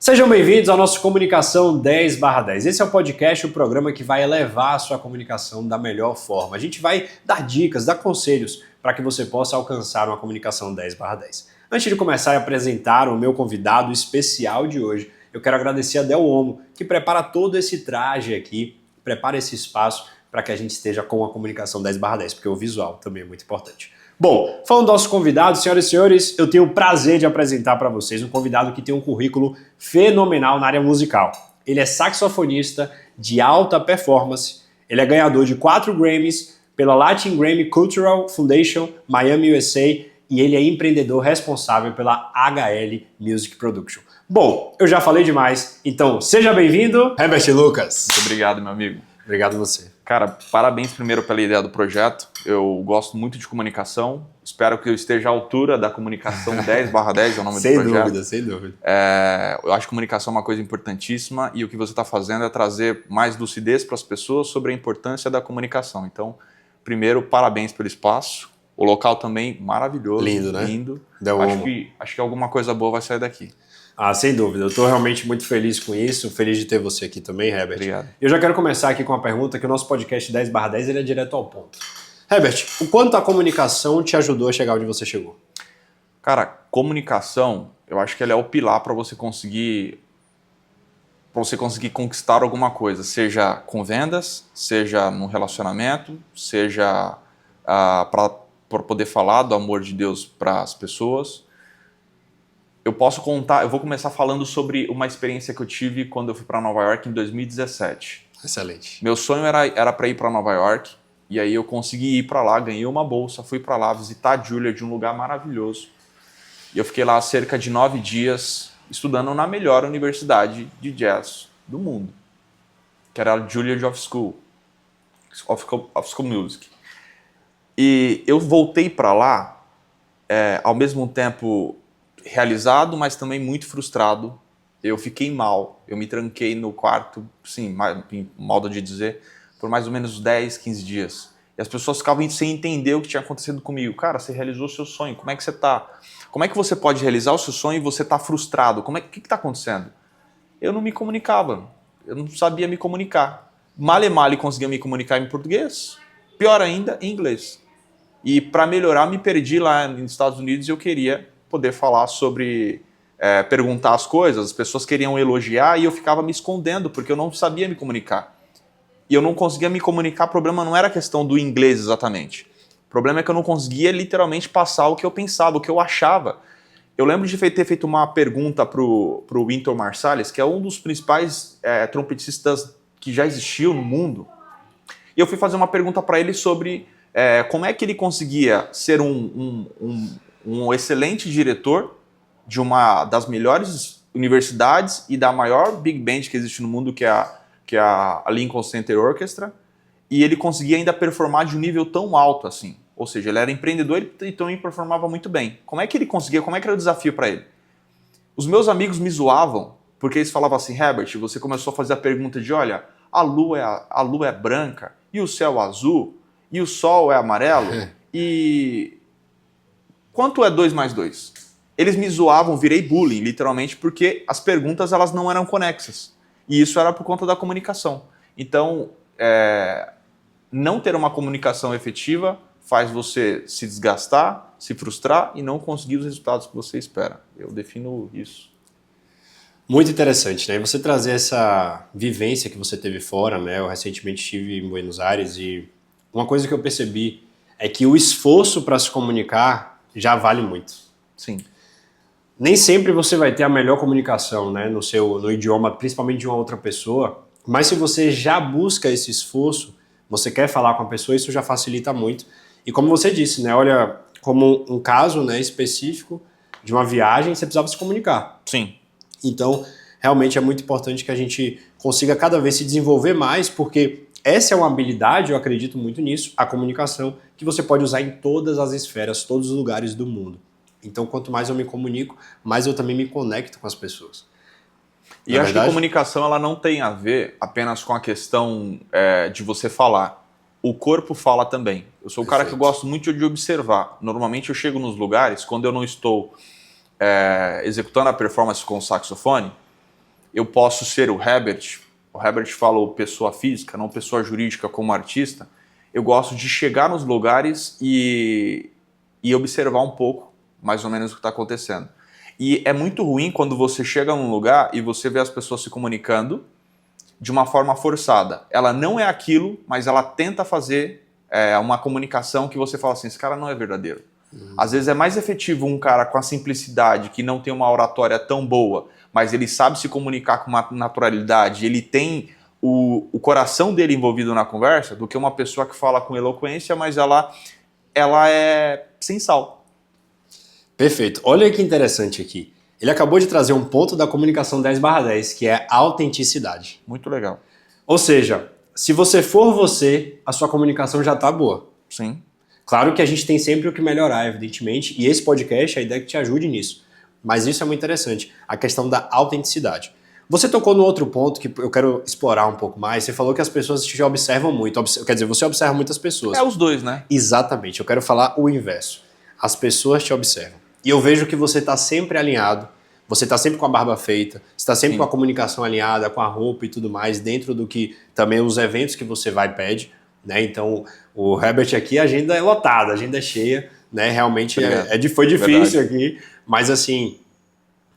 Sejam bem-vindos ao nosso Comunicação 10/10. Esse é o podcast, o programa que vai elevar a sua comunicação da melhor forma. A gente vai dar dicas, dar conselhos para que você possa alcançar uma comunicação 10/10. Antes de começar a apresentar o meu convidado especial de hoje, eu quero agradecer a Del Omo, que prepara todo esse traje aqui, prepara esse espaço para que a gente esteja com a comunicação 10/10, porque o visual também é muito importante. Bom, falando do nosso convidado, senhoras e senhores, eu tenho o prazer de apresentar para vocês um convidado que tem um currículo fenomenal na área musical. Ele é saxofonista de alta performance, ele é ganhador de 4 Grammys pela Latin Grammy Cultural Foundation, Miami, USA, e ele é empreendedor responsável pela HL Music Production. Bom, eu já falei demais, então seja bem-vindo, Herbert Lucas. Muito obrigado, meu amigo. Obrigado a você. Cara, parabéns primeiro pela ideia do projeto. Eu gosto muito de comunicação. Espero que eu esteja à altura da comunicação 10/10, é o nome do projeto. Sem dúvida. Eu acho que comunicação é uma coisa importantíssima e o que você está fazendo é trazer mais lucidez para as pessoas sobre a importância da comunicação. Então, primeiro, parabéns pelo espaço. O local também maravilhoso. Lindo, né? Lindo. Acho que alguma coisa boa vai sair daqui. Ah, sem dúvida. Eu estou realmente muito feliz com isso, feliz de ter você aqui também, Herbert. Obrigado. Eu já quero começar aqui com uma pergunta, que o nosso podcast 10/10 ele é direto ao ponto. Herbert, o quanto a comunicação te ajudou a chegar onde você chegou? Cara, comunicação, eu acho que ela é o pilar para você conseguir conquistar alguma coisa, seja com vendas, seja no relacionamento, seja para poder falar do amor de Deus para as pessoas. Eu vou começar falando sobre uma experiência que eu tive quando eu fui para Nova York em 2017. Excelente. Meu sonho era para ir para Nova York, e aí eu consegui ir para lá, ganhei uma bolsa, fui para lá visitar a Juilliard, um lugar maravilhoso. E eu fiquei lá cerca de 9 dias estudando na melhor universidade de jazz do mundo, que era a Juilliard School of Music. E eu voltei para lá, ao mesmo tempo realizado, mas também muito frustrado. Eu fiquei mal, eu me tranquei no quarto, sim, modo de dizer, por mais ou menos 10, 15 dias. E as pessoas ficavam sem entender o que tinha acontecido comigo. Cara, você realizou o seu sonho, como é que você tá? Como é que você pode realizar o seu sonho e você tá frustrado? O que tá acontecendo? Eu não me comunicava, eu não sabia me comunicar. Male conseguia me comunicar em português, pior ainda, em inglês. E para melhorar, me perdi lá nos Estados Unidos e eu queria poder falar sobre, perguntar as coisas, as pessoas queriam elogiar e eu ficava me escondendo porque eu não sabia me comunicar. E eu não conseguia me comunicar, o problema não era a questão do inglês exatamente. O problema é que eu não conseguia literalmente passar o que eu pensava, o que eu achava. Eu lembro de ter feito uma pergunta pro Wynton Marsalis, que é um dos principais trompetistas que já existiu no mundo. E eu fui fazer uma pergunta para ele sobre como é que ele conseguia ser um excelente diretor de uma das melhores universidades e da maior big band que existe no mundo, que é a Lincoln Center Orchestra, e ele conseguia ainda performar de um nível tão alto assim. Ou seja, ele era empreendedor e também performava muito bem. Como é que ele conseguia? Como é que era o desafio para ele? Os meus amigos me zoavam, porque eles falavam assim: Herbert, você começou a fazer a pergunta de, olha, a lua é branca, e o céu azul, e o sol é amarelo, e quanto é 2 mais 2? Eles me zoavam, virei bullying, literalmente, porque as perguntas elas não eram conexas. E isso era por conta da comunicação. Então, não ter uma comunicação efetiva faz você se desgastar, se frustrar e não conseguir os resultados que você espera. Eu defino isso. Muito interessante, né? Você trazer essa vivência que você teve fora, né? Eu recentemente estive em Buenos Aires e uma coisa que eu percebi é que o esforço para se comunicar já vale muito. Sim. Nem sempre você vai ter a melhor comunicação, né, no idioma, principalmente de uma outra pessoa, mas se você já busca esse esforço, você quer falar com a pessoa, isso já facilita muito. E como você disse, né, olha, como um caso, né, específico de uma viagem, você precisava se comunicar. Sim. Então, realmente é muito importante que a gente consiga cada vez se desenvolver mais, porque essa é uma habilidade, eu acredito muito nisso, a comunicação, que você pode usar em todas as esferas, todos os lugares do mundo. Então, quanto mais eu me comunico, mais eu também me conecto com as pessoas. E acho que a comunicação ela não tem a ver apenas com a questão de você falar. O corpo fala também. Eu sou um cara que eu gosto muito de observar. Normalmente eu chego nos lugares, quando eu não estou executando a performance com o saxofone, eu posso ser o Herbert falou pessoa física, não pessoa jurídica como artista, eu gosto de chegar nos lugares e observar um pouco, mais ou menos, o que está acontecendo. E é muito ruim quando você chega num lugar e você vê as pessoas se comunicando de uma forma forçada. Ela não é aquilo, mas ela tenta fazer uma comunicação que você fala assim, esse cara não é verdadeiro. Às vezes é mais efetivo um cara com a simplicidade, que não tem uma oratória tão boa, mas ele sabe se comunicar com uma naturalidade, ele tem o coração dele envolvido na conversa, do que uma pessoa que fala com eloquência, mas ela é sem sal. Perfeito. Olha que interessante aqui. Ele acabou de trazer um ponto da comunicação 10/10, que é a autenticidade. Muito legal. Ou seja, se você for você, a sua comunicação já está boa. Sim. Claro que a gente tem sempre o que melhorar, evidentemente, e esse podcast, a ideia é que te ajude nisso. Mas isso é muito interessante, a questão da autenticidade. Você tocou no outro ponto que eu quero explorar um pouco mais. Você falou que as pessoas te observam muito. Quer dizer, você observa muitas pessoas. É os dois, né? Exatamente. Eu quero falar o inverso. As pessoas te observam. E eu vejo que você está sempre alinhado, você está sempre com a barba feita, você está sempre com a comunicação alinhada, com a roupa e tudo mais, dentro do que também os eventos que você vai e pede, né? Então, o Herbert aqui, a agenda é lotada, a agenda é cheia, né? Realmente foi difícil aqui, mas assim,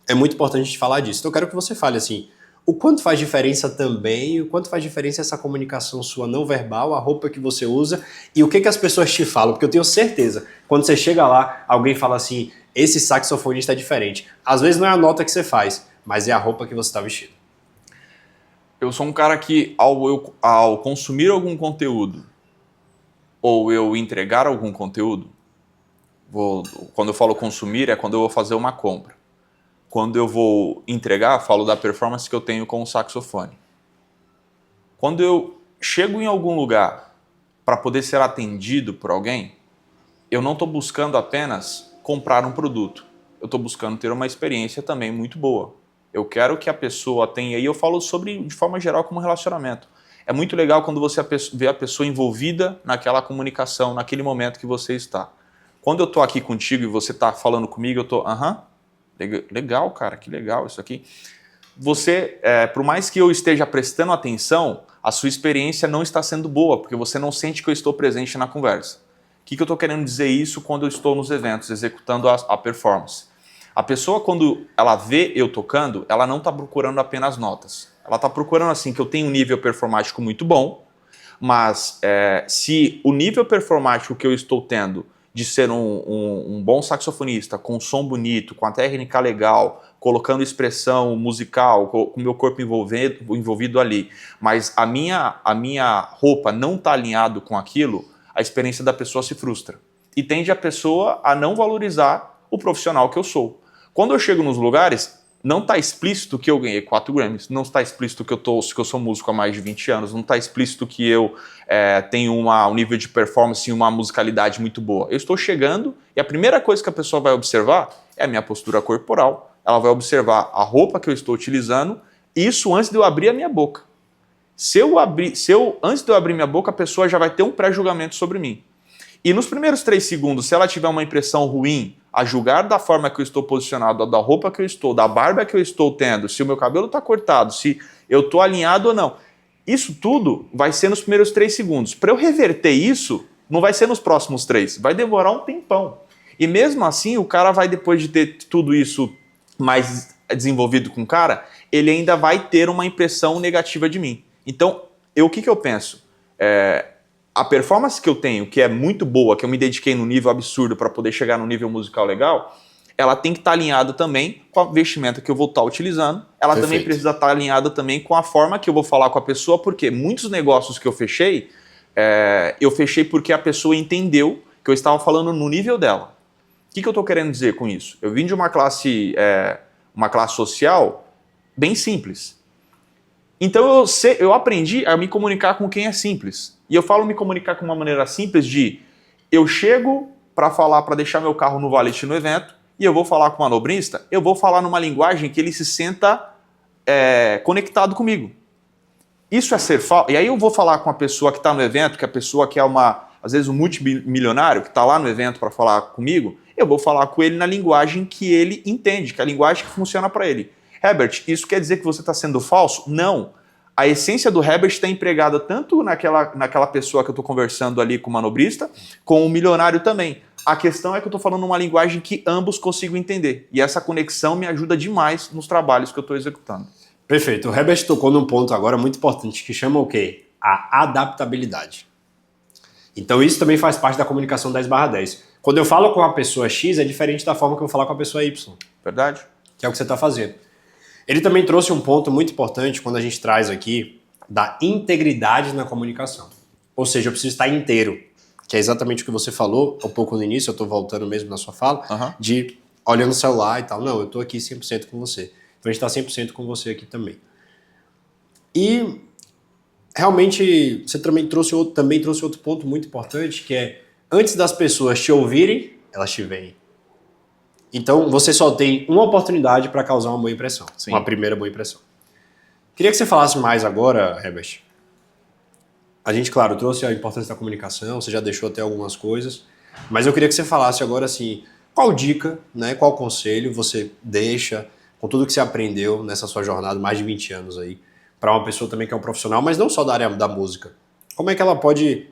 é muito importante a gente falar disso. Então eu quero que você fale assim, o quanto faz diferença também, o quanto faz diferença essa comunicação sua não verbal, a roupa que você usa e o que as pessoas te falam, porque eu tenho certeza, quando você chega lá, alguém fala assim, esse saxofonista é diferente. Às vezes não é a nota que você faz, mas é a roupa que você está vestido. Eu sou um cara que, ao consumir algum conteúdo, ou eu entregar algum conteúdo, quando eu falo consumir, é quando eu vou fazer uma compra. Quando eu vou entregar, falo da performance que eu tenho com o saxofone. Quando eu chego em algum lugar para poder ser atendido por alguém, eu não estou buscando apenas comprar um produto. Eu estou buscando ter uma experiência também muito boa. Eu quero que a pessoa tenha, e eu falo sobre, de forma geral, como relacionamento. É muito legal quando você vê a pessoa envolvida naquela comunicação, naquele momento que você está. Quando eu estou aqui contigo e você está falando comigo, eu estou, legal, cara, que legal isso aqui. Você, por mais que eu esteja prestando atenção, a sua experiência não está sendo boa, porque você não sente que eu estou presente na conversa. O que eu estou querendo dizer isso quando eu estou nos eventos, executando a performance? A pessoa, quando ela vê eu tocando, ela não está procurando apenas notas. Ela está procurando assim que eu tenho um nível performático muito bom, mas se o nível performático que eu estou tendo de ser um bom saxofonista, com um som bonito, com a técnica legal, colocando expressão musical, com o meu corpo envolvido ali, mas a minha roupa não está alinhado com aquilo, a experiência da pessoa se frustra. E tende a pessoa a não valorizar o profissional que eu sou. Quando eu chego nos lugares, não está explícito que eu ganhei 4 Grammys, não está explícito que eu sou músico há mais de 20 anos, não está explícito que eu tenho um nível de performance e uma musicalidade muito boa. Eu estou chegando e a primeira coisa que a pessoa vai observar é a minha postura corporal, ela vai observar a roupa que eu estou utilizando, isso antes de eu abrir a minha boca. Antes de eu abrir minha boca, a pessoa já vai ter um pré-julgamento sobre mim. E nos primeiros 3 segundos, se ela tiver uma impressão ruim, a julgar da forma que eu estou posicionado, da roupa que eu estou, da barba que eu estou tendo, se o meu cabelo está cortado, se eu estou alinhado ou não, isso tudo vai ser nos primeiros 3 segundos. Para eu reverter isso, não vai ser nos próximos 3, vai demorar um tempão. E mesmo assim, o cara vai, depois de ter tudo isso mais desenvolvido com o cara, ele ainda vai ter uma impressão negativa de mim. Então, o que eu penso? A performance que eu tenho, que é muito boa, que eu me dediquei num nível absurdo para poder chegar num nível musical legal, ela tem que estar alinhada também com a vestimenta que eu vou estar utilizando. Ela Perfeito. também precisa estar alinhada também com a forma que eu vou falar com a pessoa, porque muitos negócios que eu fechei porque a pessoa entendeu que eu estava falando no nível dela. O que eu estou querendo dizer com isso? Eu vim de uma classe social bem simples. Então eu aprendi a me comunicar com quem é simples. E eu falo me comunicar com uma maneira simples de eu chego para falar, para deixar meu carro no valet no evento, e eu vou falar com o manobrista, eu vou falar numa linguagem que ele se sinta conectado comigo. Isso é ser falso. E aí eu vou falar com a pessoa que está no evento, que a pessoa que é às vezes um multimilionário, que está lá no evento para falar comigo, eu vou falar com ele na linguagem que ele entende, que é a linguagem que funciona para ele. Herbert, isso quer dizer que você está sendo falso? Não. A essência do Herbert está empregada tanto naquela pessoa que eu estou conversando ali com o manobrista, com o milionário também. A questão é que eu estou falando uma linguagem que ambos consigam entender. E essa conexão me ajuda demais nos trabalhos que eu estou executando. Perfeito. O Herbert tocou num ponto agora muito importante, que chama o quê? A adaptabilidade. Então isso também faz parte da comunicação 10/10. Quando eu falo com a pessoa X, é diferente da forma que eu vou falar com a pessoa Y. Verdade? Que é o que você está fazendo. Ele também trouxe um ponto muito importante quando a gente traz aqui da integridade na comunicação. Ou seja, eu preciso estar inteiro, que é exatamente o que você falou um pouco no início, eu estou voltando mesmo na sua fala, de olhando o celular e tal. Não, eu estou aqui 100% com você. Então a gente está 100% com você aqui também. E realmente você também trouxe outro ponto muito importante, que é antes das pessoas te ouvirem, elas te veem. Então, você só tem uma oportunidade para causar uma boa impressão. Sim. Uma primeira boa impressão. Queria que você falasse mais agora, Herbert. A gente, claro, trouxe a importância da comunicação, você já deixou até algumas coisas, mas eu queria que você falasse agora, assim, qual dica, né, qual conselho você deixa, com tudo que você aprendeu nessa sua jornada, mais de 20 anos aí, para uma pessoa também que é um profissional, mas não só da área da música. Como é que ela pode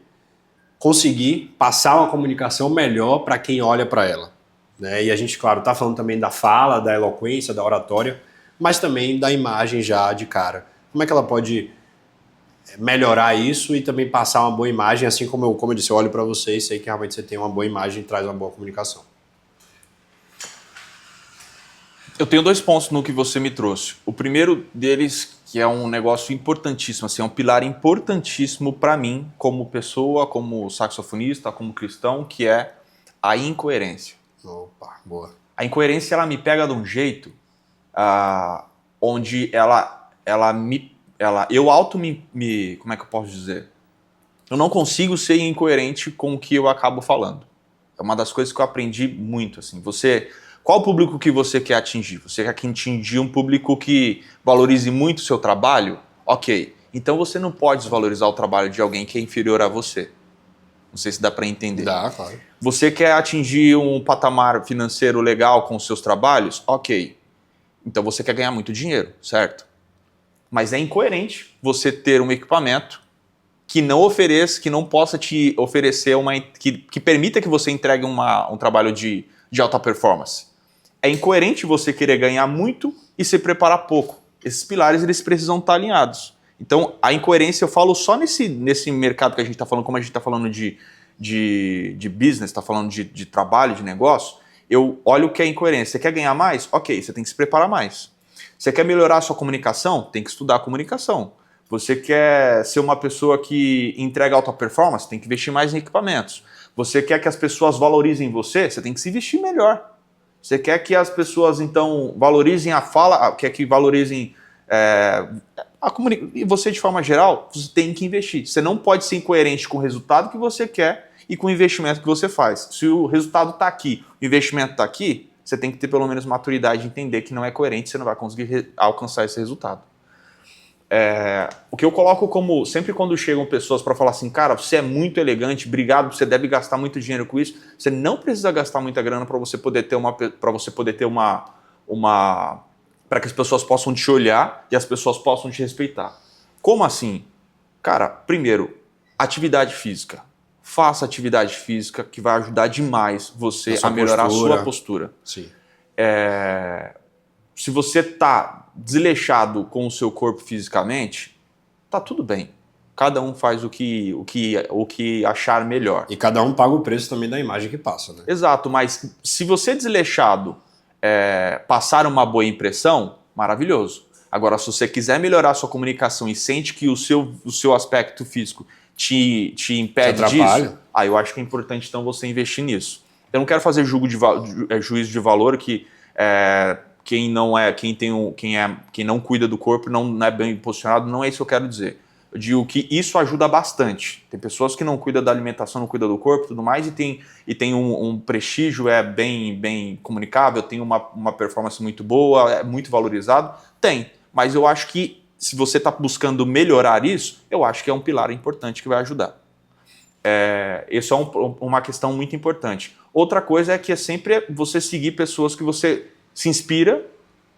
conseguir passar uma comunicação melhor para quem olha para ela? Né? E a gente, claro, está falando também da fala, da eloquência, da oratória, mas também da imagem já de cara. Como é que ela pode melhorar isso e também passar uma boa imagem, assim como eu disse, eu olho para você e sei que realmente você tem uma boa imagem e traz uma boa comunicação. Eu tenho 2 pontos no que você me trouxe. O primeiro deles, que é um negócio importantíssimo, assim, é um pilar importantíssimo para mim, como pessoa, como saxofonista, como cristão, que é a incoerência. Opa, boa. A incoerência, ela me pega de um jeito onde como é que eu posso dizer? Eu não consigo ser incoerente com o que eu acabo falando. É uma das coisas que eu aprendi muito, assim. Qual o público que você quer atingir? Você quer atingir um público que valorize muito o seu trabalho? Ok. Então você não pode desvalorizar o trabalho de alguém que é inferior a você. Não sei se dá para entender. Dá, claro. Você quer atingir um patamar financeiro legal com os seus trabalhos? Ok. Então você quer ganhar muito dinheiro, certo? Mas é incoerente você ter um equipamento que não possa te oferecer que permita que você entregue um trabalho de alta performance. É incoerente você querer ganhar muito e se preparar pouco. Esses pilares, eles precisam estar alinhados. Então, a incoerência, eu falo só nesse mercado que a gente está falando, como a gente está falando de business, está falando de trabalho, de negócio, eu olho o que é incoerência. Você quer ganhar mais? Ok, você tem que se preparar mais. Você quer melhorar a sua comunicação? Tem que estudar a comunicação. Você quer ser uma pessoa que entrega alta performance? Tem que investir mais em equipamentos. Você quer que as pessoas valorizem você? Você tem que se vestir melhor. Você quer que as pessoas, então, valorizem a fala, quer que valorizem e você, de forma geral, você tem que investir. Você não pode ser incoerente com o resultado que você quer e com o investimento que você faz. Se o resultado está aqui, o investimento está aqui, você tem que ter pelo menos maturidade de entender que não é coerente, você não vai conseguir alcançar esse resultado. O que eu coloco como, sempre quando chegam pessoas para falar assim, cara, você é muito elegante, obrigado, você deve gastar muito dinheiro com isso, você não precisa gastar muita grana para você poder ter para que as pessoas possam te olhar e as pessoas possam te respeitar. Como assim? Cara, primeiro, atividade física. Faça atividade física que vai ajudar demais você a melhorar a sua postura. Sim. Se você está desleixado com o seu corpo fisicamente, tá tudo bem. Cada um faz o que achar melhor. E cada um paga o preço também da imagem que passa, né? Exato, mas se você desleixado passar uma boa impressão, maravilhoso. Agora, se você quiser melhorar a sua comunicação e sente que o seu aspecto físico te impede disso, eu acho que é importante então você investir nisso. Eu não quero fazer juízo de valor que quem não cuida do corpo não é bem posicionado, não é isso que eu quero dizer. Eu digo que isso ajuda bastante. Tem pessoas que não cuidam da alimentação, não cuidam do corpo e tudo mais, e tem um prestígio, bem comunicável, tem uma performance muito boa, é muito valorizado. Tem, mas eu acho que se você está buscando melhorar isso, eu acho que é um pilar importante que vai ajudar. Isso é uma questão muito importante. Outra coisa é que é sempre você seguir pessoas que você se inspira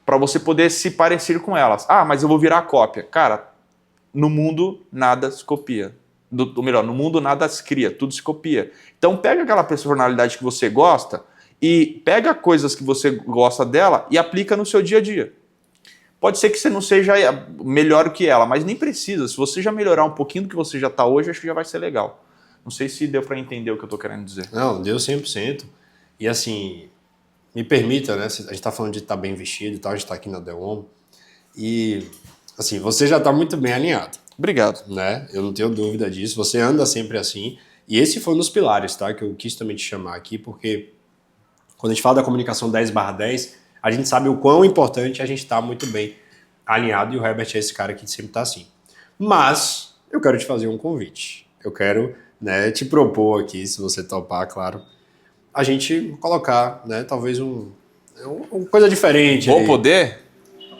para você poder se parecer com elas. Ah, mas eu vou virar cópia. Cara, no mundo nada se copia. Ou melhor, no mundo nada se cria, tudo se copia. Então pega aquela personalidade que você gosta e pega coisas que você gosta dela e aplica no seu dia a dia. Pode ser que você não seja melhor que ela, mas nem precisa. Se você já melhorar um pouquinho do que você já está hoje, acho que já vai ser legal. Não sei se deu para entender o que eu estou querendo dizer. Não, deu 100%. E assim, me permita, né? A gente está falando de estar bem vestido e tal, a gente está aqui na The Home. E assim, você já está muito bem alinhado. Obrigado. Né? Eu não tenho dúvida disso. Você anda sempre assim. E esse foi um dos pilares, tá? Que eu quis também te chamar aqui, porque quando a gente fala da comunicação 10/10, a gente sabe o quão importante a gente estar muito bem alinhado, e o Herbert é esse cara que sempre está assim. Mas eu quero te fazer um convite. Eu quero, né, te propor aqui, se você topar, claro, a gente colocar, né, talvez uma coisa diferente. Vou aí. Poder?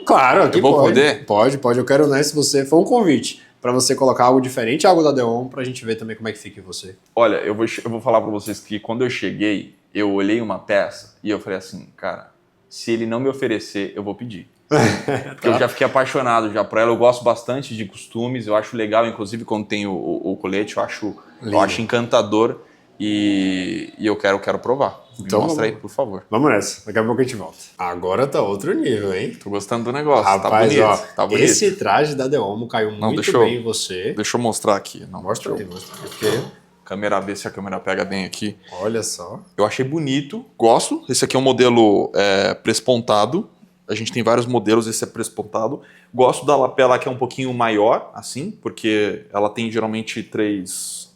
Claro, aqui eu vou pode. Poder? Pode. Eu quero, né, se você for um convite para você colocar algo diferente, algo da The Home, pra gente ver também como é que fica em você. Olha, eu vou falar para vocês que quando eu cheguei, eu olhei uma peça e eu falei assim, cara, se ele não me oferecer, eu vou pedir. Porque eu já fiquei apaixonado já por ela, eu gosto bastante de costumes, eu acho legal, inclusive quando tem o colete, eu acho encantador e eu quero provar. Então, mostra aí, por favor. Vamos nessa, daqui a pouco a gente volta. Agora tá outro nível, hein? Tô gostando do negócio, Rapaz, tá bonito. Esse traje da The Home caiu muito bem em você. Deixa eu mostrar aqui. Mostra aí. Porque... Câmera B, se a câmera pega bem aqui. Olha só. Eu achei bonito, gosto. Esse aqui é um modelo prespontado. A gente tem vários modelos, esse é prespontado. Gosto da lapela que é um pouquinho maior, assim, porque ela tem geralmente três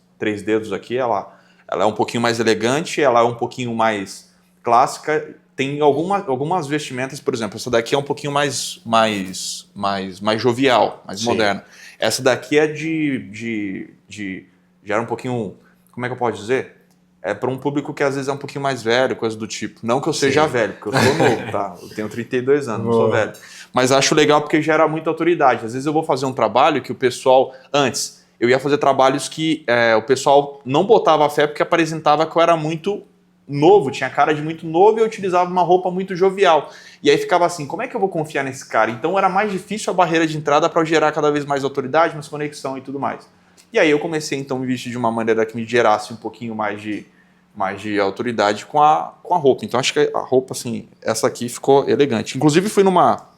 dedos aqui. Ela é um pouquinho mais elegante, ela é um pouquinho mais clássica. Tem algumas vestimentas, por exemplo, essa daqui é um pouquinho mais jovial, mais moderna. Essa daqui é já era um pouquinho, como é que eu posso dizer? É para um público que às vezes é um pouquinho mais velho, coisa do tipo. Não que eu seja velho, porque eu sou novo, tá? Eu tenho 32 anos, não sou velho. Mas acho legal porque gera muita autoridade. Às vezes eu vou fazer um trabalho que o pessoal... Antes, eu ia fazer trabalhos que o pessoal não botava fé porque apresentava que eu era muito novo, tinha cara de muito novo e eu utilizava uma roupa muito jovial. E aí ficava assim, como é que eu vou confiar nesse cara? Então era mais difícil a barreira de entrada para eu gerar cada vez mais autoridade, mais conexão e tudo mais. E aí eu comecei então a me vestir de uma maneira que me gerasse um pouquinho mais de autoridade com a roupa. Então acho que a roupa, assim, essa aqui ficou elegante. Inclusive fui numa...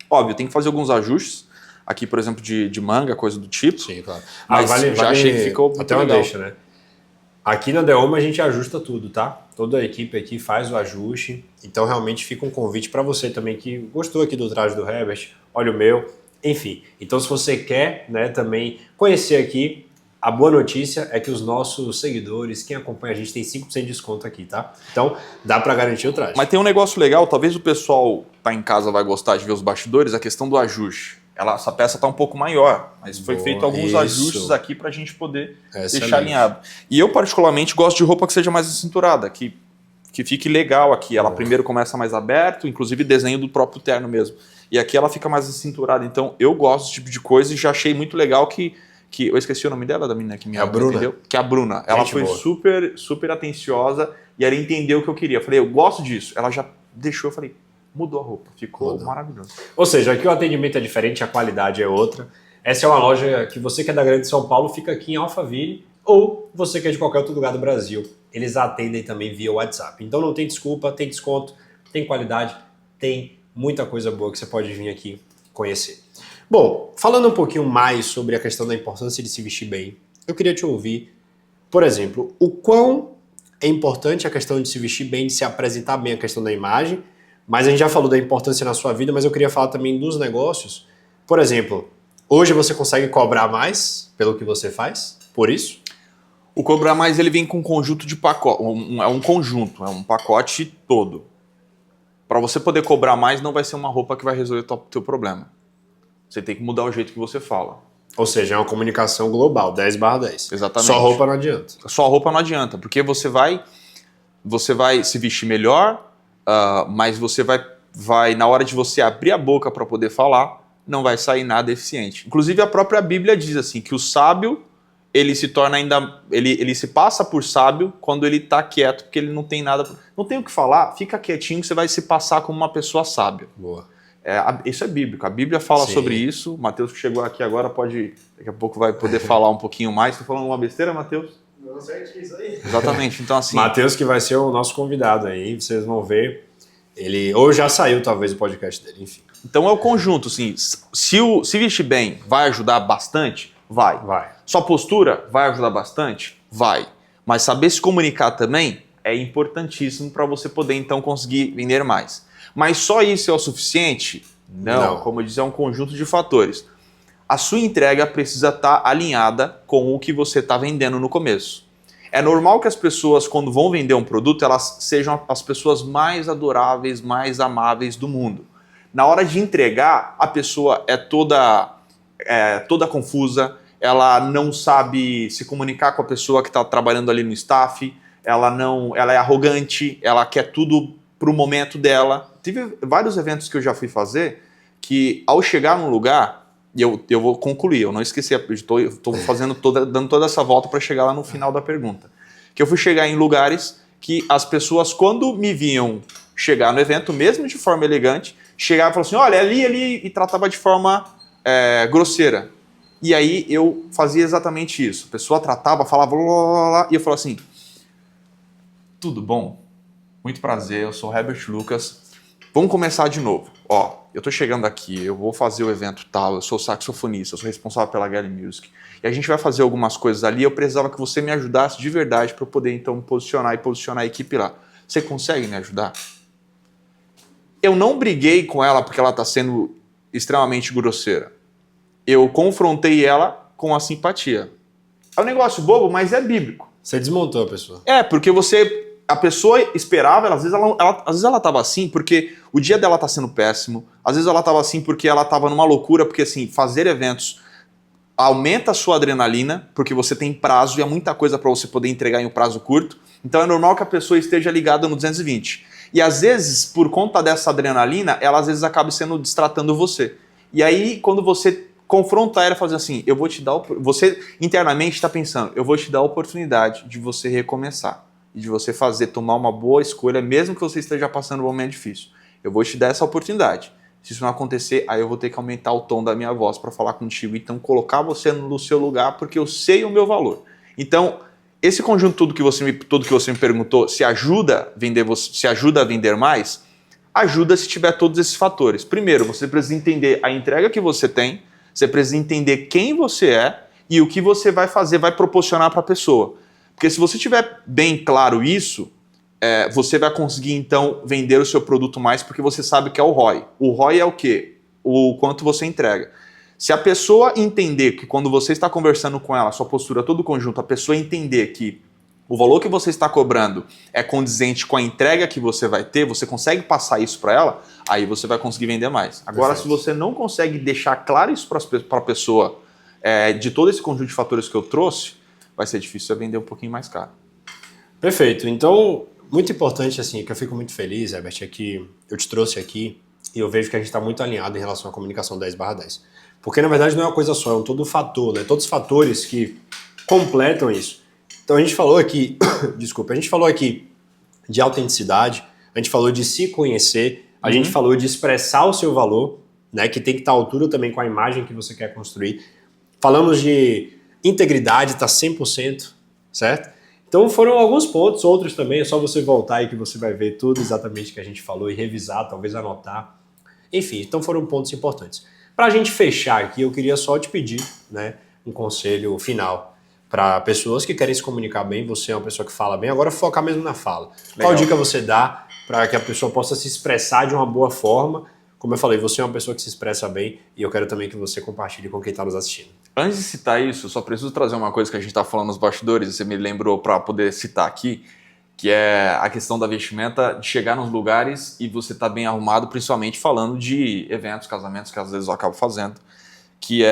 Óbvio, tem que fazer alguns ajustes. Aqui, por exemplo, de manga, coisa do tipo. Sim, claro. Mas já achei que ficou muito até uma legal. deixa, né? Aqui na The Home a gente ajusta tudo, tá? Toda a equipe aqui faz o ajuste. Então realmente fica um convite para você também que gostou aqui do traje do Herbert. Olha o meu. Enfim, então se você quer, né, também conhecer aqui, a boa notícia é que os nossos seguidores, quem acompanha a gente, tem 5% de desconto aqui, tá? Então, dá pra garantir o traje. Mas tem um negócio legal, talvez o pessoal tá em casa vai gostar de ver os bastidores, a questão do ajuste. Essa peça tá um pouco maior, mas foi feito alguns ajustes aqui pra gente poder deixar alinhado. E eu particularmente gosto de roupa que seja mais acinturada, que fique legal aqui. Ela primeiro começa mais aberto, inclusive desenho do próprio terno mesmo. E aqui ela fica mais acinturada. Então eu gosto desse tipo de coisa e já achei muito legal que eu esqueci o nome dela, da menina que me atendeu. Que é a Bruna. Ela foi super atenciosa e ela entendeu o que eu queria. Eu falei, eu gosto disso. Ela já deixou, eu falei, mudou a roupa. Ficou maravilhoso. Ou seja, aqui o atendimento é diferente, a qualidade é outra. Essa é uma loja que você que é da Grande São Paulo fica aqui em Alphaville ou você que é de qualquer outro lugar do Brasil. Eles atendem também via WhatsApp. Então não tem desculpa, tem desconto, tem qualidade, tem muita coisa boa que você pode vir aqui conhecer. Bom, falando um pouquinho mais sobre a questão da importância de se vestir bem, eu queria te ouvir, por exemplo, o quão é importante a questão de se vestir bem, de se apresentar bem a questão da imagem, mas a gente já falou da importância na sua vida, mas eu queria falar também dos negócios. Por exemplo, hoje você consegue cobrar mais pelo que você faz, por isso? O cobrar mais ele vem com um conjunto de pacote, é um conjunto, é um pacote todo. Para você poder cobrar mais, não vai ser uma roupa que vai resolver o teu problema. Você tem que mudar o jeito que você fala. Ou seja, é uma comunicação global, 10/10. Exatamente. Só roupa não adianta. Só roupa não adianta, porque você vai se vestir melhor, mas você vai, na hora de você abrir a boca para poder falar, não vai sair nada eficiente. Inclusive a própria Bíblia diz assim, que o sábio, ele se torna ainda, ele se passa por sábio quando ele está quieto, porque ele não tem nada, não tem o que falar, fica quietinho que você vai se passar como uma pessoa sábia. Boa. Isso é bíblico. A Bíblia fala Sim. sobre isso. O Matheus que chegou aqui agora daqui a pouco vai poder falar um pouquinho mais. Estou falando uma besteira, Matheus? Não, certinho, isso aí. Exatamente. Então, assim... Matheus que vai ser o nosso convidado aí, vocês vão ver. Ele ou já saiu talvez o podcast dele, enfim. Então é o conjunto, assim, se vestir bem vai ajudar bastante? Vai. Sua postura vai ajudar bastante? Vai. Mas saber se comunicar também é importantíssimo para você poder então conseguir vender mais. Mas só isso é o suficiente? Não. Como eu disse, é um conjunto de fatores. A sua entrega precisa estar alinhada com o que você está vendendo no começo. É normal que as pessoas, quando vão vender um produto, elas sejam as pessoas mais adoráveis, mais amáveis do mundo. Na hora de entregar, a pessoa é toda confusa, ela não sabe se comunicar com a pessoa que está trabalhando ali no staff, ela é arrogante, ela quer tudo para o momento dela. Tive vários eventos que eu já fui fazer que, ao chegar num lugar, e eu vou concluir, eu não esqueci, estou dando toda essa volta para chegar lá no final da pergunta. Que eu fui chegar em lugares que as pessoas, quando me viam chegar no evento, mesmo de forma elegante, chegavam e falavam assim, olha, ali, e tratava de forma grosseira. E aí eu fazia exatamente isso. A pessoa tratava, falava, e eu falava assim, tudo bom? Muito prazer, eu sou o Herbert Lucas. Vamos começar de novo. Ó, eu tô chegando aqui, eu vou fazer o evento tal, eu sou saxofonista, eu sou responsável pela Galley Music. E a gente vai fazer algumas coisas ali, eu precisava que você me ajudasse de verdade para eu poder então me posicionar e posicionar a equipe lá. Você consegue me ajudar? Eu não briguei com ela porque ela está sendo extremamente grosseira. Eu confrontei ela com a simpatia. É um negócio bobo, mas é bíblico. Você desmontou a pessoa. Porque a pessoa esperava, às vezes ela estava assim porque o dia dela está sendo péssimo, às vezes ela estava assim porque ela estava numa loucura, porque assim, fazer eventos aumenta a sua adrenalina, porque você tem prazo e é muita coisa para você poder entregar em um prazo curto, então é normal que a pessoa esteja ligada no 220. E às vezes, por conta dessa adrenalina, ela às vezes acaba sendo distratando você. E aí, quando você confronta ela, fazendo assim, eu vou te dar... Você internamente está pensando, eu vou te dar a oportunidade de você recomeçar. E de você tomar uma boa escolha, mesmo que você esteja passando um momento difícil. Eu vou te dar essa oportunidade. Se isso não acontecer, aí eu vou ter que aumentar o tom da minha voz para falar contigo. Então, colocar você no seu lugar, porque eu sei o meu valor. Então, esse conjunto tudo que você me perguntou, se ajuda a vender mais, ajuda se tiver todos esses fatores. Primeiro, você precisa entender a entrega que você tem, você precisa entender quem você é e o que você vai fazer, vai proporcionar para a pessoa. Porque se você tiver bem claro isso, você vai conseguir então vender o seu produto mais, porque você sabe que é o ROI. O ROI é o quê? O quanto você entrega. Se a pessoa entender que quando você está conversando com ela, sua postura, todo o conjunto, a pessoa entender que o valor que você está cobrando é condizente com a entrega que você vai ter, você consegue passar isso para ela, aí você vai conseguir vender mais. Agora, se você não consegue deixar claro isso para a pessoa, de todo esse conjunto de fatores que eu trouxe, vai ser difícil você vender um pouquinho mais caro. Perfeito. Então, muito importante, assim, que eu fico muito feliz, Herbert, é que eu te trouxe aqui e eu vejo que a gente está muito alinhado em relação à comunicação 10/10. Porque, na verdade, não é uma coisa só, é um todo fator, né? Todos os fatores que completam isso. Então, a gente falou aqui, a gente falou aqui de autenticidade, a gente falou de se conhecer, a gente falou de expressar o seu valor, né? Que tem que estar à altura também com a imagem que você quer construir. Falamos de integridade, está 100%, certo? Então foram alguns pontos, outros também, é só você voltar aí que você vai ver tudo exatamente que a gente falou e revisar, talvez anotar. Enfim, então foram pontos importantes. Para a gente fechar aqui, eu queria só te pedir, né, um conselho final para pessoas que querem se comunicar bem, você é uma pessoa que fala bem, agora focar mesmo na fala. Legal. Qual dica você dá para que a pessoa possa se expressar de uma boa forma? Como eu falei, você é uma pessoa que se expressa bem e eu quero também que você compartilhe com quem está nos assistindo. Antes de citar isso, eu só preciso trazer uma coisa que a gente está falando nos bastidores, você me lembrou para poder citar aqui, que é a questão da vestimenta, de chegar nos lugares e você tá bem arrumado, principalmente falando de eventos, casamentos, que às vezes eu acabo fazendo, que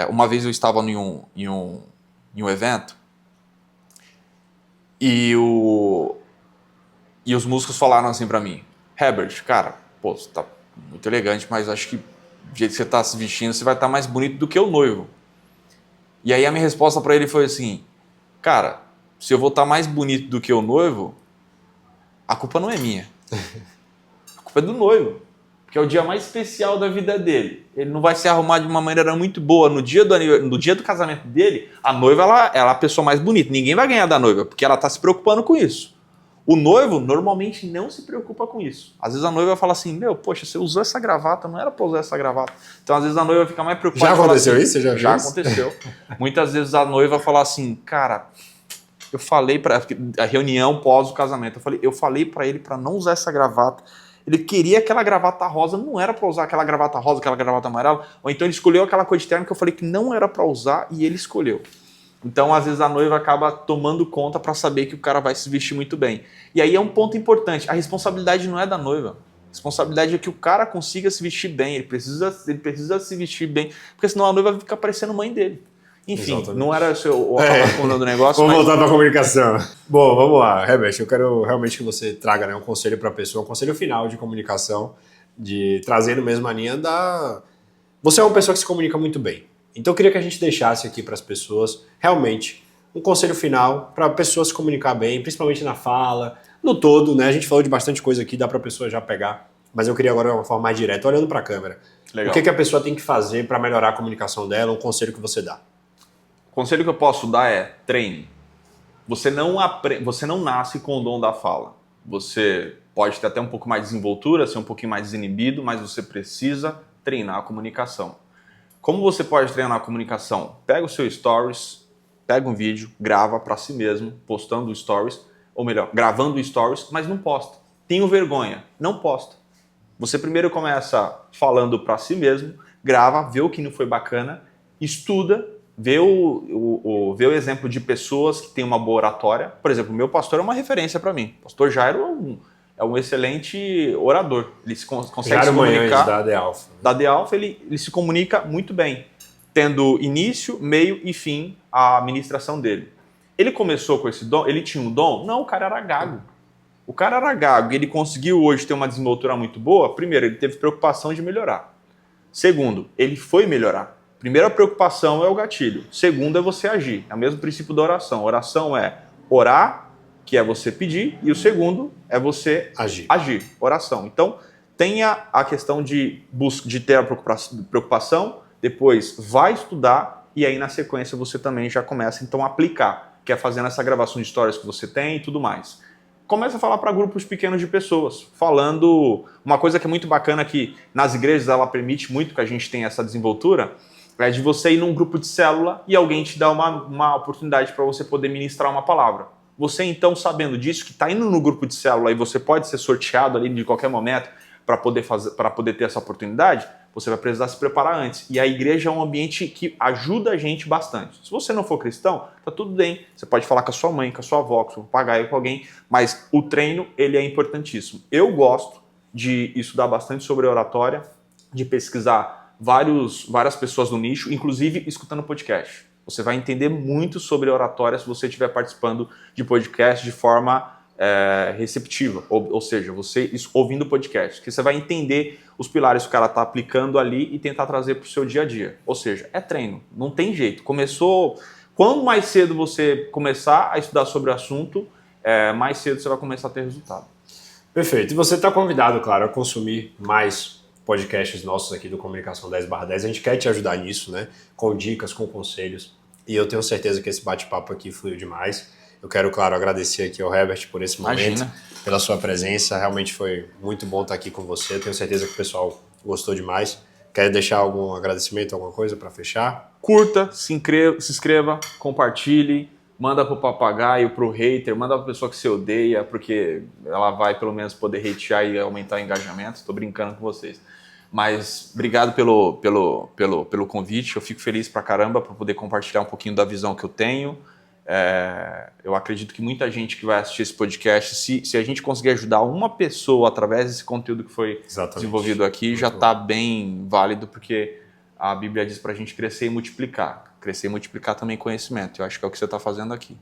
uma vez eu estava em um evento e os músicos falaram assim para mim, Herbert, cara, pô, você tá muito elegante, mas acho que do jeito que você está se vestindo, você vai estar mais bonito do que o noivo. E aí a minha resposta para ele foi assim, cara, se eu vou estar mais bonito do que o noivo, a culpa não é minha. A culpa é do noivo. que é o dia mais especial da vida dele. Ele não vai se arrumar de uma maneira muito boa no dia do casamento dele. A noiva ela é a pessoa mais bonita. Ninguém vai ganhar da noiva, porque ela está se preocupando com isso. O noivo normalmente não se preocupa com isso. Às vezes a noiva fala assim, poxa, você usou essa gravata, não era para usar essa gravata. Então às vezes a noiva fica mais preocupada. Já aconteceu assim, isso? Já aconteceu. Muitas vezes a noiva fala assim, cara, eu falei para a reunião pós o casamento, eu falei para ele para não usar essa gravata. Ele queria aquela gravata rosa, não era para usar aquela gravata rosa, aquela gravata amarela. Ou então ele escolheu aquela cor de terno que eu falei que não era para usar e ele escolheu. Então, às vezes, a noiva acaba tomando conta para saber que o cara vai se vestir muito bem. E aí é um ponto importante. A responsabilidade não é da noiva. A responsabilidade é que o cara consiga se vestir bem. Ele precisa se vestir bem, porque senão a noiva fica parecendo mãe dele. Enfim, exatamente. Não era o acabar do negócio. Vamos voltar para a comunicação. Bom, vamos lá, Herbert. Eu quero realmente que você traga, né, um conselho para a pessoa, um conselho final de comunicação, trazendo mesmo a linha da... Você é uma pessoa que se comunica muito bem. Então eu queria que a gente deixasse aqui para as pessoas, realmente, um conselho final para a pessoa se comunicar bem, principalmente na fala, no todo, né? A gente falou de bastante coisa aqui, dá para a pessoa já pegar, mas eu queria agora de uma forma mais direta, olhando para a câmera. Legal. O que a pessoa tem que fazer para melhorar a comunicação dela, um conselho que você dá? O conselho que eu posso dar é treine. Você não nasce com o dom da fala. Você pode ter até um pouco mais de desenvoltura, ser um pouquinho mais desinibido, mas você precisa treinar a comunicação. Como você pode treinar a comunicação? Pega o seu stories, pega um vídeo, grava para si mesmo, postando stories, ou melhor, gravando stories, mas não posta. Tenho vergonha, não posta. Você primeiro começa falando para si mesmo, grava, vê o que não foi bacana, estuda, vê o exemplo de pessoas que têm uma boa oratória. Por exemplo, o meu pastor é uma referência para mim. O pastor Jairo é um excelente orador. Ele consegue se comunicar. Da The Alpha. Da The Alpha, ele se comunica muito bem, tendo início, meio e fim a ministração dele. Ele começou com esse dom? Ele tinha um dom? Não, o cara era gago. O cara era gago e ele conseguiu hoje ter uma desenvoltura muito boa. Primeiro, ele teve preocupação de melhorar. Segundo, ele foi melhorar. Primeira preocupação é o gatilho. Segundo é você agir. É o mesmo princípio da oração. Oração é orar, que é você pedir, e o segundo é você agir. Oração. Então, tenha a questão de ter a preocupação, depois vai estudar, e aí na sequência você também já começa então a aplicar, que é fazendo essa gravação de histórias que você tem e tudo mais. Começa a falar para grupos pequenos de pessoas, falando uma coisa que é muito bacana, que nas igrejas ela permite muito que a gente tenha essa desenvoltura, é de você ir num grupo de célula e alguém te dá uma oportunidade para você poder ministrar uma palavra. Você então, sabendo disso, que está indo no grupo de célula e você pode ser sorteado ali de qualquer momento para poder ter essa oportunidade, você vai precisar se preparar antes. E a igreja é um ambiente que ajuda a gente bastante. Se você não for cristão, tá tudo bem. Você pode falar com a sua mãe, com a sua avó, com o seu papagaio, com alguém, mas o treino, ele é importantíssimo. Eu gosto de estudar bastante sobre oratória, de pesquisar várias pessoas no nicho, inclusive escutando podcast. Você vai entender muito sobre oratória se você estiver participando de podcast de forma receptiva, ou seja, você ouvindo podcast, que você vai entender os pilares que o cara está aplicando ali e tentar trazer para o seu dia a dia. Ou seja, é treino, não tem jeito. Quanto mais cedo você começar a estudar sobre o assunto, mais cedo você vai começar a ter resultado. Perfeito. E você está convidado, claro, a consumir mais podcasts nossos aqui do Comunicação 10/10. A gente quer te ajudar nisso, né? Com dicas, com conselhos. E eu tenho certeza que esse bate-papo aqui fluiu demais. Eu quero, claro, agradecer aqui ao Herbert por esse momento, pela sua presença. Realmente foi muito bom estar aqui com você. Eu tenho certeza que o pessoal gostou demais. Quer deixar algum agradecimento, alguma coisa para fechar? Curta, se inscreva, compartilhe, manda pro papagaio, pro hater, manda pra pessoa que você odeia, porque ela vai pelo menos poder hatear e aumentar o engajamento. Estou brincando com vocês. Mas obrigado pelo convite. Eu fico feliz pra caramba por poder compartilhar um pouquinho da visão que eu tenho. Eu acredito que muita gente que vai assistir esse podcast, se a gente conseguir ajudar uma pessoa através desse conteúdo que foi desenvolvido aqui, já está bem válido, porque a Bíblia diz para a gente crescer e multiplicar. Crescer e multiplicar também conhecimento. Eu acho que é o que você está fazendo aqui.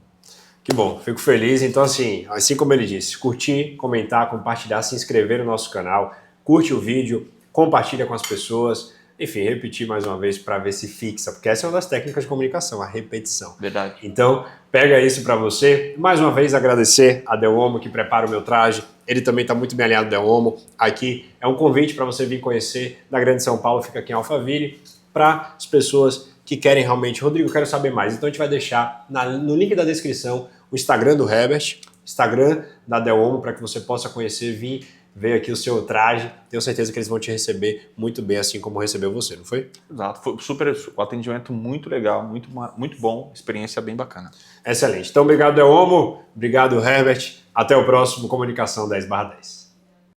Que bom, fico feliz. Então, assim como ele disse, curtir, comentar, compartilhar, se inscrever no nosso canal, curte o vídeo, compartilha com as pessoas. Enfim, repetir mais uma vez para ver se fixa, porque essa é uma das técnicas de comunicação, a repetição. Verdade. Então, pega isso para você. Mais uma vez, agradecer a The Woman que prepara o meu traje. ele também está muito bem alinhado ao Delhomo. Aqui é um convite para você vir conhecer da Grande São Paulo, fica aqui em Alphaville, para as pessoas que querem realmente, Rodrigo, eu quero saber mais. Então a gente vai deixar no link da descrição o Instagram do Herbert, Instagram da Delhomo, para que você possa conhecer, vir ver aqui o seu traje. Tenho certeza que eles vão te receber muito bem, assim como recebeu você, não foi? Exato, foi super, o atendimento muito legal, muito bom, experiência bem bacana. Excelente. Então, obrigado, Delhomo. Obrigado, Herbert. Até o próximo Comunicação 10/10.